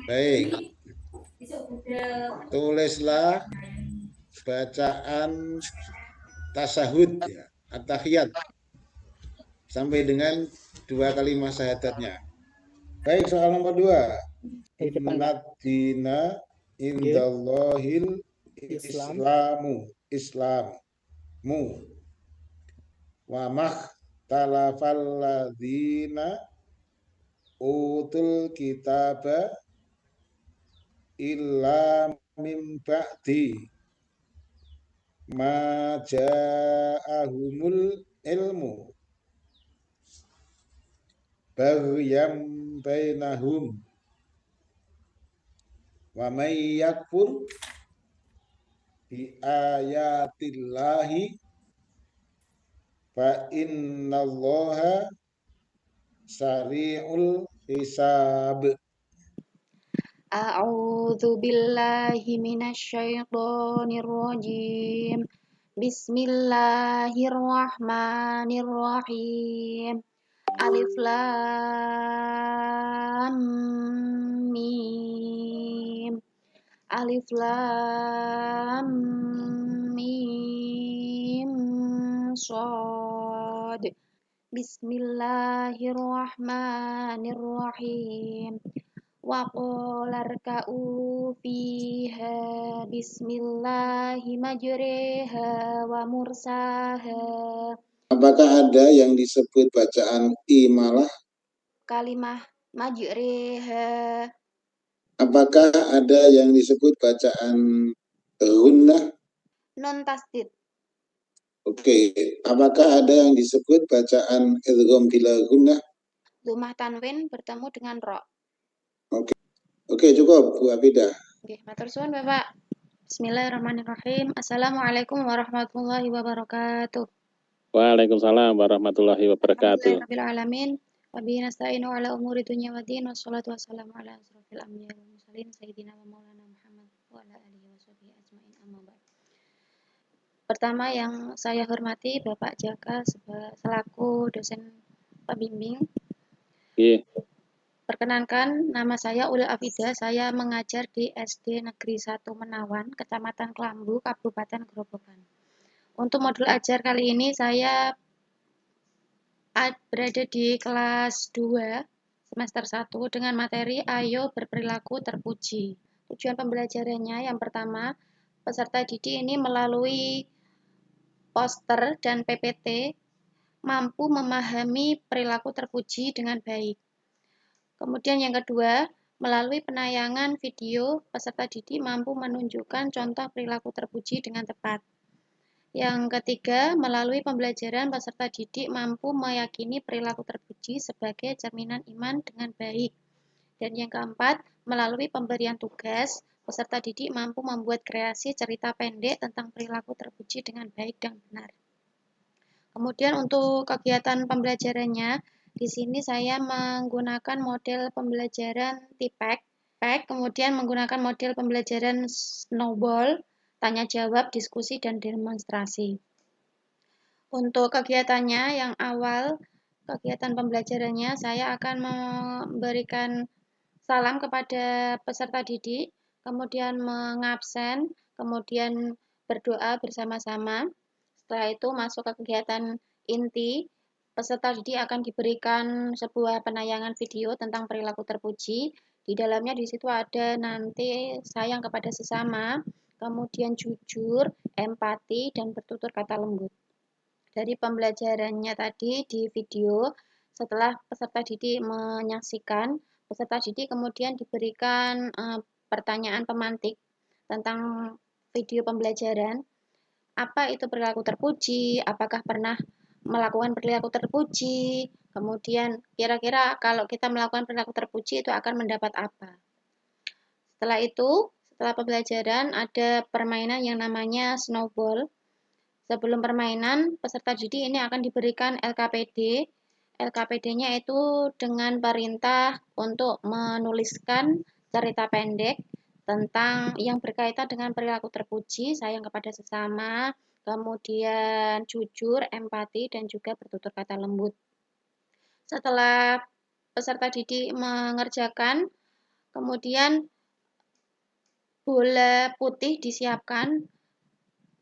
Baik, tulislah bacaan tasahud ya, at-tahiyat sampai dengan 2 kalimat syahadatnya. Baik, soal nomor 2. Di depan, Pak. Innad dina G. indallahil Islam. islamu wa makhtalafal ladzina utul kitaba illa mim ba'di ma ja'ahumul ilmu baghyan bainahum wa may yakfur bi ayatillahi fa innallaha sari'ul hisab. A'udzu billahi minasyaitonir rajim. Bismillahirrahmanirrahim. Alif lam mim. Alif lam mim shad. Bismillahirrahmanirrahim. Wa qalarka'u fiha bismillahi majriha wa mursaha. Apakah ada yang disebut bacaan imalah? Kalimah majriha. Apakah ada yang disebut bacaan gunnah? Nun tasdid. Oke. Apakah ada yang disebut bacaan idgham bila gunnah? Dhammah tanwin bertemu dengan ro. Oke, cukup Bu Abidah. Oke, matur suwun Bapak. Bismillahirrahmanirrahim. Assalamualaikum warahmatullahi wabarakatuh. Waalaikumsalam warahmatullahi wabarakatuh. Alhamdulillahirrahmanirrahim. Wa bihi nasta'inu ala umuri dunya waddin. Wassalatu wassalamu ala asrofil anbiya'i wal mursalin sayyidina wa maulana Muhammad wa ala alihi wa sahbihi ajmain, amma ba'd. Pertama yang saya hormati Bapak Jaka selaku dosen pembimbing. Iya. Perkenankan, nama saya Ulil Afida. Saya mengajar di SD Negeri 1 Menawan, Kecamatan Kelambu, Kabupaten Grobogan. Untuk modul ajar kali ini saya berada di kelas 2 semester 1 dengan materi Ayo Berperilaku Terpuji. Tujuan pembelajarannya yang pertama, peserta didik ini melalui poster dan PPT mampu memahami perilaku terpuji dengan baik. Kemudian yang kedua, melalui penayangan video, peserta didik mampu menunjukkan contoh perilaku terpuji dengan tepat. Yang ketiga, melalui pembelajaran peserta didik mampu meyakini perilaku terpuji sebagai cerminan iman dengan baik. Dan yang keempat, melalui pemberian tugas, peserta didik mampu membuat kreasi cerita pendek tentang perilaku terpuji dengan baik dan benar. Kemudian untuk kegiatan pembelajarannya, di sini saya menggunakan model pembelajaran TIPEK, kemudian menggunakan model pembelajaran snowball, tanya jawab, diskusi, dan demonstrasi. Untuk kegiatannya yang awal, kegiatan pembelajarannya saya akan memberikan salam kepada peserta didik, kemudian mengabsen, kemudian berdoa bersama-sama. Setelah itu masuk ke kegiatan inti, peserta didik akan diberikan sebuah penayangan video tentang perilaku terpuji. Di dalamnya di situ ada nanti sayang kepada sesama, kemudian jujur, empati, dan bertutur kata lembut. Dari pembelajarannya tadi di video, setelah peserta didik menyaksikan, peserta didik kemudian diberikan pertanyaan pemantik tentang video pembelajaran. Apa itu perilaku terpuji? Apakah pernah melakukan perilaku terpuji? Kemudian kira-kira kalau kita melakukan perilaku terpuji itu akan mendapat apa? Setelah itu, setelah pembelajaran ada permainan yang namanya snowball. Sebelum permainan, peserta didik ini akan diberikan LKPD. LKPD-nya itu dengan perintah untuk menuliskan cerita pendek tentang yang berkaitan dengan perilaku terpuji, sayang kepada sesama, kemudian jujur, empati, dan juga bertutur kata lembut. Setelah peserta didik mengerjakan, Kemudian bola putih disiapkan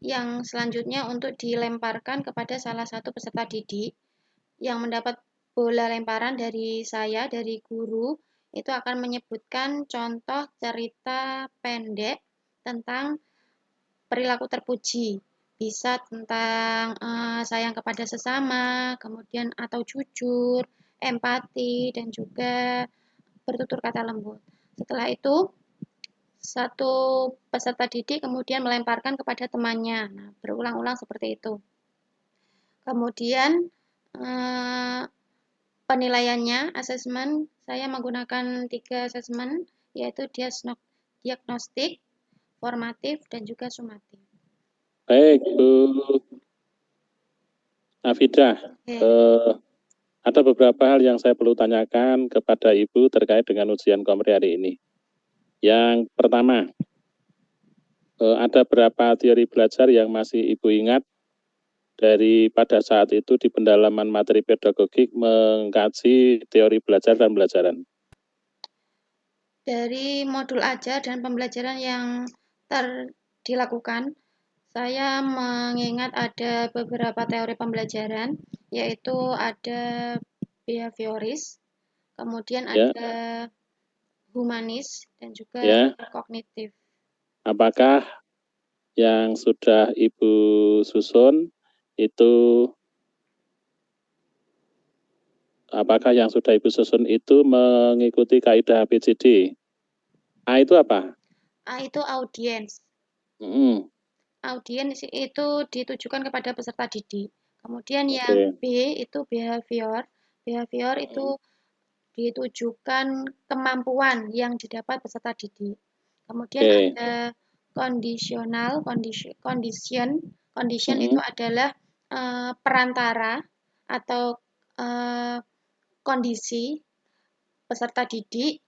yang selanjutnya untuk dilemparkan kepada salah satu peserta didik yang mendapat bola lemparan dari saya, dari guru, itu akan menyebutkan contoh cerita pendek tentang perilaku terpuji. Bisa tentang sayang kepada sesama, kemudian atau jujur, empati, dan juga bertutur kata lembut. Setelah itu, satu peserta didik kemudian melemparkan kepada temannya. Nah, berulang-ulang seperti itu. Kemudian penilaiannya, asesmen, saya menggunakan 3 asesmen, yaitu diagnostik, formatif, dan juga sumatif. Baik, Bu Afidah. Ada beberapa hal yang saya perlu tanyakan kepada Ibu terkait dengan ujian Komri hari ini. Yang pertama, ada berapa teori belajar yang masih Ibu ingat dari pada saat itu di pendalaman materi pedagogik mengkaji teori belajar dan pembelajaran? Dari modul ajar dan pembelajaran yang dilakukan, saya mengingat ada beberapa teori pembelajaran, yaitu ada behavioris, kemudian ada humanis, dan juga kognitif. Apakah yang sudah Ibu susun itu mengikuti kaidah ABCD? A itu apa? A itu audiens. Audiens itu ditujukan kepada peserta didik. Kemudian yang B itu behavior. Behavior itu ditujukan kemampuan yang didapat peserta didik. Kemudian ada conditional, condition itu adalah perantara atau kondisi peserta didik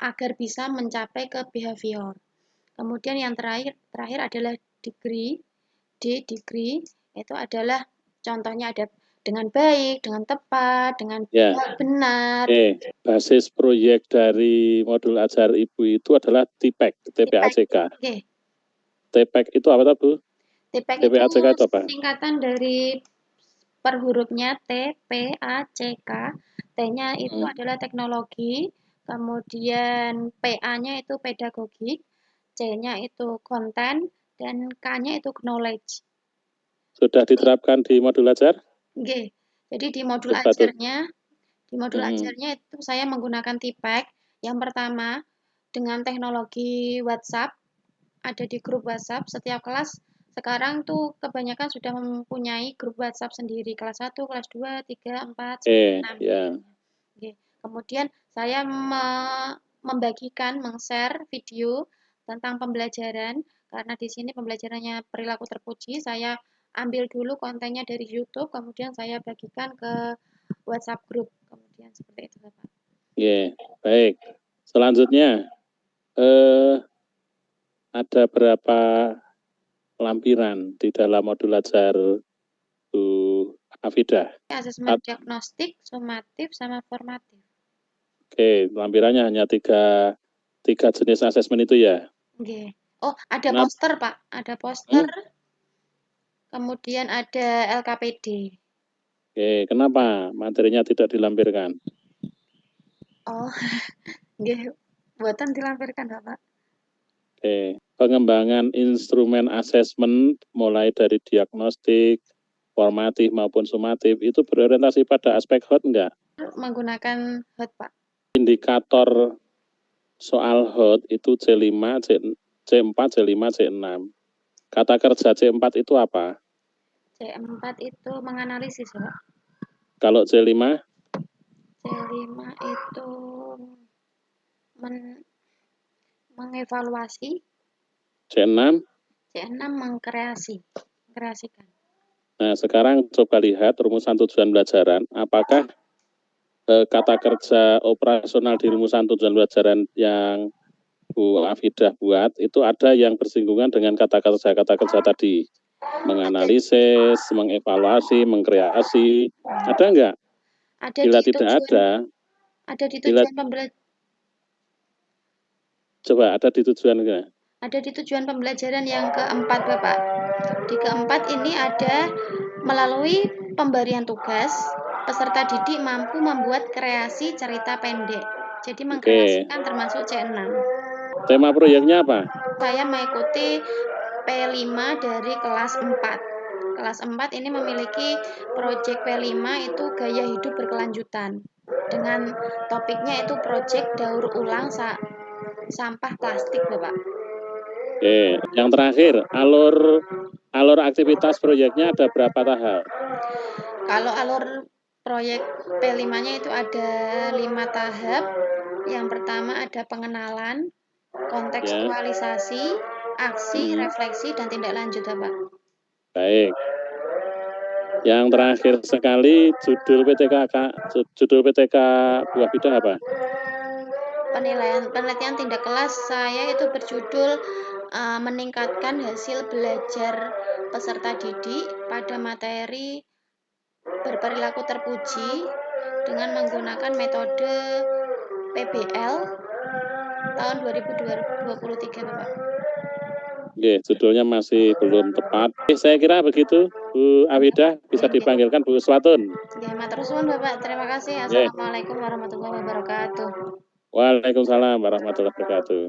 agar bisa mencapai ke behavior. Kemudian yang terakhir adalah degree. Degree itu adalah contohnya ada dengan baik, dengan tepat, dengan benar. Basis proyek dari modul ajar Ibu itu adalah TPACK, TPACK. TPACK itu apa, Bu? TPACK itu singkatan dari per hurufnya T, P, A, C, K. T-nya itu adalah teknologi, kemudian PA-nya itu pedagogik, C-nya itu konten, dan K-nya itu knowledge. Sudah diterapkan di modul ajar? Oke. Jadi di modul ajarnya itu saya menggunakan TPACK. Yang pertama dengan teknologi WhatsApp, ada di grup WhatsApp. Setiap kelas sekarang tuh kebanyakan sudah mempunyai grup WhatsApp sendiri, kelas 1, kelas 2, 3, 4, 6. Oke. Kemudian saya membagikan, meng-share video tentang pembelajaran, karena di sini pembelajarannya perilaku terpuji. Saya ambil dulu kontennya dari YouTube, kemudian saya bagikan ke WhatsApp group, kemudian seperti itu, Pak. Baik. Selanjutnya, ada berapa lampiran di dalam modul ajar Bu Afidah? Asesmen diagnostik, sumatif, sama formatif. Oke, lampirannya hanya tiga jenis asesmen itu ya? Oke. Oh, ada poster, Pak. Ada poster. Kemudian ada LKPD. Oke, kenapa materinya tidak dilampirkan? Oh, nggih, buatan dilampirkan, Pak. Oke, pengembangan instrumen asesmen mulai dari diagnostik, formatif maupun sumatif itu berorientasi pada aspek HOT enggak? Menggunakan HOT, Pak. Indikator soal HOT itu C5, C4, C5, C6. Kata kerja C4 itu apa? C4 itu menganalisis, Pak. Kalau C5? C5 itu mengevaluasi. C6? C6 mengkreasikan. Nah, sekarang coba lihat rumusan tujuan pelajaran. Apakah kata kerja operasional di rumusan tujuan pelajaran yang Bu Afidah buat, itu ada yang bersinggungan dengan kata kerja tadi? Menganalisis, mengevaluasi, mengkreasi. Ada enggak? Ada. Bila tidak ada, ada di tujuan pembelajaran. Coba ada di tujuan enggak? Ada di tujuan pembelajaran yang keempat, Bapak. Di keempat ini ada melalui pemberian tugas, peserta didik mampu membuat kreasi cerita pendek. Jadi mengkreasikan termasuk C6. Tema proyeknya apa? Saya mengikuti P5 dari kelas 4. Kelas 4 ini memiliki proyek P5 itu gaya hidup berkelanjutan. Dengan topiknya itu proyek daur ulang sampah plastik, Bapak. Oke, yang terakhir, alur aktivitas proyeknya ada berapa tahap? Kalau alur proyek P5-nya itu ada 5 tahap. Yang pertama ada pengenalan, kontekstualisasi, aksi, refleksi, dan tindak lanjut, Bapak. Baik. Yang terakhir sekali, judul PTK Buah Bida apa? Penelitian tindak kelas saya itu berjudul meningkatkan hasil belajar peserta didik pada materi berperilaku terpuji dengan menggunakan metode PBL tahun 2023, Bapak. Oke, judulnya masih belum tepat. Saya kira begitu, Bu Awidah, bisa dipanggilkan Bu Swatun. Ya, matur suwun, Bapak. Terima kasih. Assalamualaikum warahmatullahi wabarakatuh. Waalaikumsalam warahmatullahi wabarakatuh.